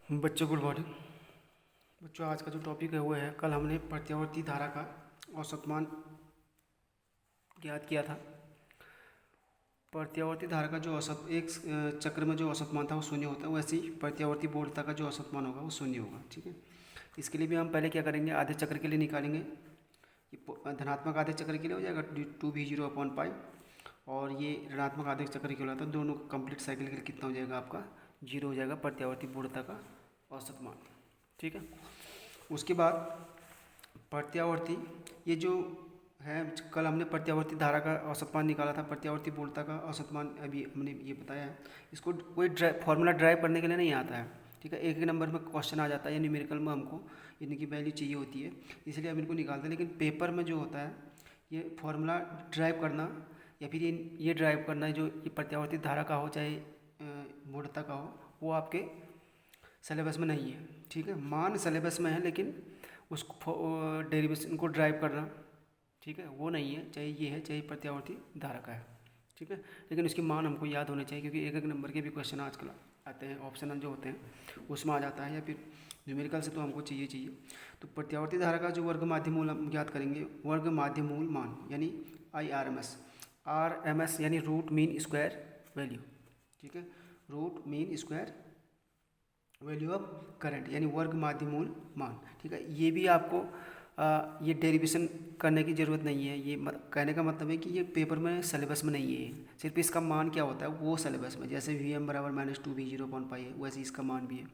बच्चों good morning. बच्चों आज का जो टॉपिक है वो है, कल हमने प्रत्यावर्ती धारा का औसत मान ज्ञात किया था। प्रत्यावर्ती धारा का जो औसत एक चक्र में जो औसत मान था वो शून्य होता है, वैसे ही प्रत्यावर्ती बोधता का जो औसत मान होगा वो शून्य होगा। ठीक है, इसके लिए भी हम पहले क्या करेंगे, आधे चक्र के लिए निकालेंगे। ये धनात्मक आधे चक्र के लिए हो जाएगा 2v0/π, और ये ऋणात्मक आधे चक्र के लिए होता है। दोनों कंप्लीट साइकिल के लिए कितना हो जाएगा, आपका 0 हो जाएगा प्रत्यावर्ती बोधता का औसत मान। ठीक है, उसके बाद प्रत्यावर्ती, ये जो है, कल हमने प्रत्यावर्ती धारा का औसत मान निकाला था, प्रत्यावर्ती बोधता का औसत मान अभी हमने ये बताया है। इसको कोई फॉर्मूला ड्राइव करने के लिए नहीं आता है। ठीक है, एक एक नंबर में क्वेश्चन आ जाता है या न्यूमेरिकल में हमको इनकी वैल्यू चाहिए होती है, इसलिए हम इनको निकालते हैं। लेकिन पेपर में जो होता है, ये फॉर्मूला ड्राइव करना या फिर ये ड्राइव करना, जो ये प्रत्यावर्ती धारा का हो चाहे बोधता का हो, वो आपके सिलेबस में नहीं है। ठीक है, मान सिलेबस में है, लेकिन उसको डेरिवेशन को ड्राइव करना, ठीक है, वो नहीं है। चाहे ये है चाहे प्रत्यावर्ती धारा का है। ठीक है, लेकिन उसके मान हमको याद होने चाहिए, क्योंकि एक एक नंबर के भी क्वेश्चन आजकल आते हैं, ऑप्शनल जो होते हैं उसमें आ जाता है, या फिर न्यूमेरिकल से तो हमको चाहिए। तो प्रत्यावर्ती धारा का जो वर्ग माध्य मूल हम ज्ञात करेंगे, वर्ग माध्य मूल मान यानी IRMS, RMS यानी रूट मीन स्क्वायर वैल्यू। ठीक है, root mean square value of current यानी वर्ग माध्य मूल मान। ठीक है, ये भी आपको ये डेरिवेशन करने की ज़रूरत नहीं है। ये कहने का मतलब है कि ये पेपर में सिलेबस में नहीं है, सिर्फ इसका मान क्या होता है वो सिलेबस में, जैसे Vm बराबर -2v0/π है, वैसे इसका मान भी है।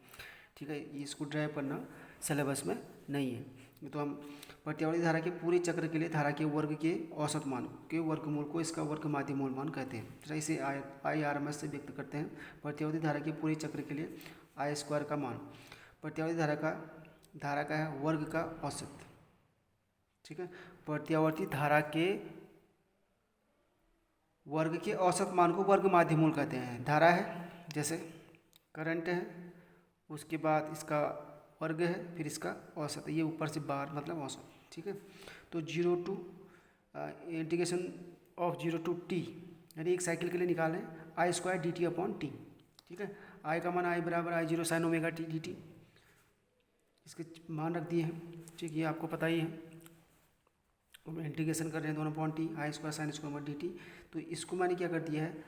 ठीक है, इसको ड्राइव करना सिलेबस में नहीं है। तो हम प्रत्यावर्ती धारा के पूरे चक्र के लिए धारा के वर्ग के औसत मान के वर्गमूल को इसका वर्ग माध्य मूल मान कहते हैं। तो इसे IRMS से व्यक्त करते हैं। प्रत्यावर्ती धारा के पूरे चक्र के लिए I² का मान प्रत्यावर्ती धारा का है वर्ग का औसत। ठीक है, प्रत्यावर्ती धारा के वर्ग के औसत मान को वर्ग माध्य मूल कहते हैं। धारा है जैसे करंट है, उसके बाद इसका वर्ग है, फिर इसका औसत है, ये ऊपर से बाहर मतलब औसत। ठीक है, तो 0 to integration of 0 to t यानी एक साइकिल के लिए निकालें I² dt/t। ठीक है, I का मान I बराबर I0 sin ω/t dt, इसके मान रख दिए हैं। ठीक, ये आपको पता ही है। हम इंटीग्रेशन कर रहे हैं दोनों upon t, I² sin² dt। तो इसको मैंने क्या कर दिया है,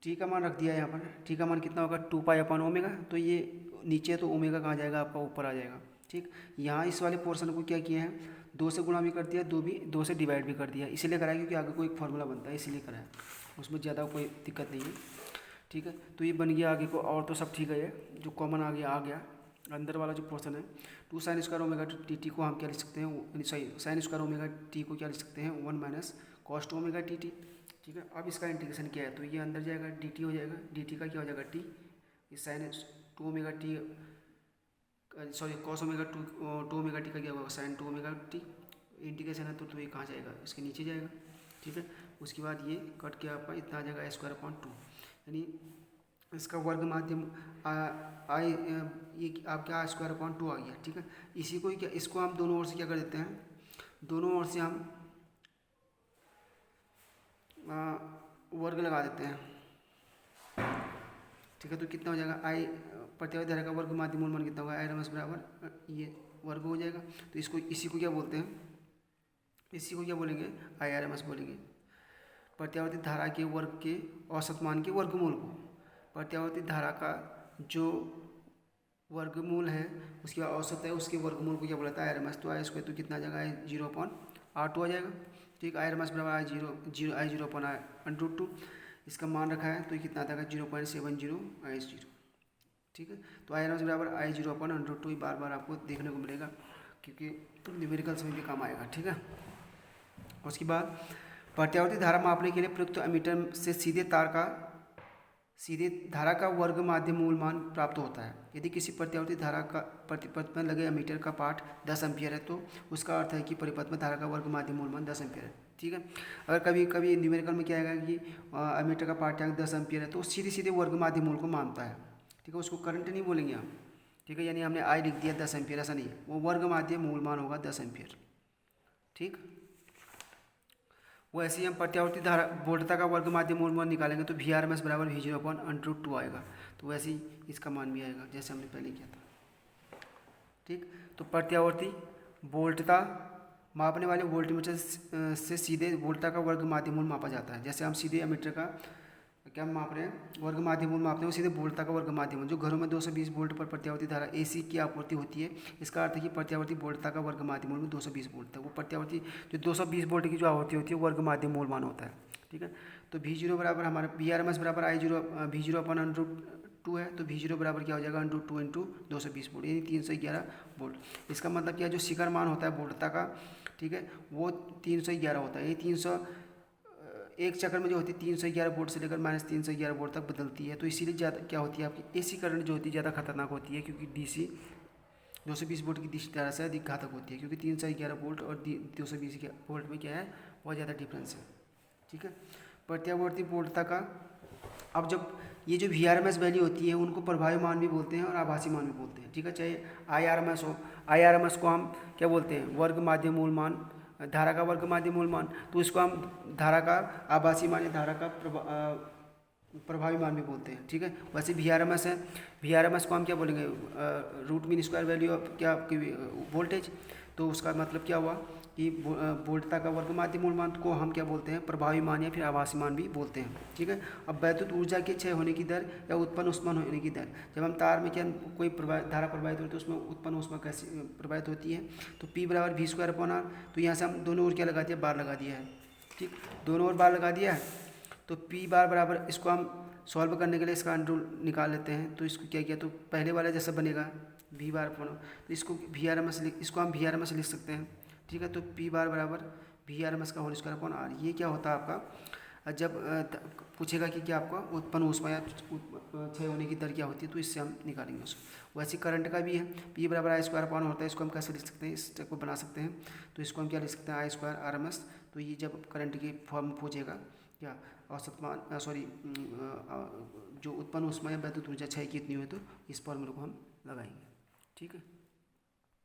t का मान रख दिया है यहाँ पर। t का मान कितना होगा 2π/ω, तो ये नीचे तो ओमेगा कहाँ जाएगा, आपका ऊपर आ जाएगा। ठीक, यहाँ इस वाले पोर्शन को क्या किया है, 2 से गुणा भी कर दिया, 2 से डिवाइड भी कर दिया। इसीलिए कराया क्योंकि आगे कोई फार्मूला बनता है, इसीलिए कराया, उसमें ज़्यादा कोई दिक्कत नहीं है। ठीक है, तो ये बन गया आगे को, और तो सब ठीक है। जो कॉमन आ गया अंदर वाला जो पोर्शन है, 2 sin² ω/t को हम क्या लिख सकते हैं, सॉरी sin² ω/t को क्या लिख सकते हैं, 1 - cos² ω/t। ठीक है, अब इसका इंटीग्रेशन क्या है, तो ये अंदर जाएगा, dt हो जाएगा, dt का क्या हो जाएगा t, इस sin2 ω/t, सॉरी cos ω2 का क्या होगा sin 2 ω/t। इंटीग्रेशन है तो ये कहाँ जाएगा, इसके नीचे जाएगा। ठीक है, उसके बाद ये कट के आपका इतना आ जाएगा I²/2, यानी इसका वर्ग माध्यम ये आपका I²/2 आ गया। ठीक है, इसी को क्या, इसको हम दोनों ओर से क्या कर देते हैं, दोनों ओर से हम वर्ग लगा देते हैं। ठीक है, तो कितना हो जाएगा, प्रत्यावर्ती धारा का वर्ग माध्य मूल मान कितना होगा, IRMS बराबर ये वर्ग हो जाएगा। तो इसी को क्या बोलते हैं, इसी को क्या बोलेंगे, IRMS बोलेंगे। प्रत्यावर्ती धारा के वर्ग के औसत मान के वर्गमूल को, प्रत्यावर्ती धारा का जो वर्गमूल है उसकी औसत है, उसके वर्गमूल को क्या बोला था, IRMS। तो I² तो कितना आ जाएगा, I0/R2 आ जाएगा। ठीक, IRMS बराबर I0/√2, इसका मान रखा है तो ये कितना आ जाएगा 0.70 ठीक है, तो IRMS बराबर I0/√2 बार बार आपको देखने को मिलेगा, क्योंकि न्यूमेरिकल्स में भी काम आएगा। ठीक है, उसके बाद प्रत्यावर्ती धारा मापने के लिए प्रयुक्त एमीटर से सीधे धारा का वर्ग माध्य मूल मान प्राप्त होता है। यदि किसी प्रत्यावर्ती धारा का परिपथ में लगे एमीटर का पाठ 10 एम्पियर है, तो उसका अर्थ है कि परिपथ में धारा का वर्ग माध्य मूल मान 10 एम्पियर है। ठीक है, अगर कभी कभी न्यूमेरिकल में क्या आएगा कि एमीटर का पाठ्यांक 10 एम्पियर है, तो सीधे वर्ग माध्य मूल को मानता है। ठीक है, उसको करंट नहीं बोलेंगे हम। ठीक है, यानी हमने I लिख दिया 10 एम्पियर, ऐसा नहीं है, वो वर्ग माध्य मूल मान होगा 10 एम्पियर। ठीक, वैसे ही हम प्रत्यावर्ती धारा वोल्टता का वर्ग माध्य मूल मान निकालेंगे तो VRMS बराबर V0/√2 आएगा। तो वैसे ही इसका मान भी आएगा जैसे हमने पहले किया था। ठीक, तो प्रत्यावर्ती वोल्टता मापने वाले वोल्टमीटर से सीधे वोल्टता का वर्ग माध्य मूल मापा जाता है। जैसे हम सीधे एमीटर का क्या माप रहे हैं, वर्ग माध्य मूल मापते हैं, वो सीधे वोल्टता का वर्ग माध्य मूल। जो घरों में 220 वोल्ट पर प्रत्यावर्ती धारा AC की आपूर्ति होती है, इसका अर्थ है कि प्रत्यावर्ती वोल्टता का वर्ग माध्य मूल में 220 वोल्ट है। वो प्रत्यावर्ती जो 220 वोल्ट की जो आपूर्ति होती है वर्ग माध्य मूल मान होता है। ठीक है, तो V0 बराबर हमारा VRMS बराबर V0/√2 है। तो V0 बराबर क्या हो जाएगा, √2 इंटू 220 वोल्ट, यानी 311 वोल्ट। इसका मतलब क्या है, जो शिखर मान होता है वोल्टता का, ठीक है, वो 311 होता है। ये 300 एक चक्र में जो होती है 311 वोल्ट से लेकर -311 वोल्ट तक बदलती है। तो इसीलिए ज़्यादा क्या होती है, आपकी AC करंट जो होती है ज़्यादा खतरनाक होती है, क्योंकि DC 220 वोल्ट की DC धारा से अधिक घातक होती है, क्योंकि 311 वोल्ट और 220 वोल्ट में क्या है, बहुत ज़्यादा डिफरेंस है। ठीक है, प्रत्यावर्ती वोल्टता का अब जब ये जो VRMS वैल्यू होती है उनको प्रभावी मान भी बोलते हैं और आभासी मान भी बोलते हैं। ठीक है, चाहे IRMS हो, IRMS को हम क्या बोलते हैं, वर्ग माध्य मूल मान, धारा का वर्ग माध्य मूल मान, तो इसको हम धारा का आभासी मान या धारा का प्रभावी मान भी बोलते हैं। ठीक है, वैसे VRMS है, VRMS को हम क्या बोलेंगे, root mean square value of क्या आपकी वोल्टेज। तो उसका मतलब क्या हुआ कि वोल्टता का वर्ग माध्य मूल मान को हम क्या बोलते हैं, प्रभावी मान या फिर आभासी मान भी बोलते हैं। ठीक है, अब वैद्युत ऊर्जा के क्षय होने की दर या उत्पन्न ऊष्मा होने की दर, जब हम तार में क्या कोई धारा प्रवाहित होती है तो उसमें उत्पन्न ऊष्मा कैसे प्रवाहित होती है, तो P बराबर V²/R। तो यहाँ से हम दोनों ओर क्या लगा दिया, बार लगा दिया है। ठीक, दोनों ओर बार लगा दिया है, तो P बार बराबर, इसको हम सॉल्व करने के लिए इसका अंडर निकाल लेते हैं। तो इसको क्या किया, तो पहले वाला जैसा बनेगा V बार, तो इसको इसको हम VRMS लिख सकते हैं। ठीक है, तो P बार बराबर VRMS का होल²/R। ये क्या होता है आपका, जब पूछेगा कि क्या आपका उत्पन्न ऊष्मा या क्षय होने की दर क्या होती है, तो इससे हम निकालेंगे उसको। वैसे करंट का भी है, P बराबर I² होता है। इसको हम कैसे लिख सकते हैं, इस स्टेप को बना सकते हैं। तो इसको हम क्या लिख सकते हैं, I²RMS। तो ये जब करंट की फॉर्म पूछेगा क्या औसत मान, जो उत्पन्न ऊष्मा या वैद्युत ऊर्जा क्षय कितनी हुई, तो इस फॉर्मूले को हम लगाएंगे। ठीक है।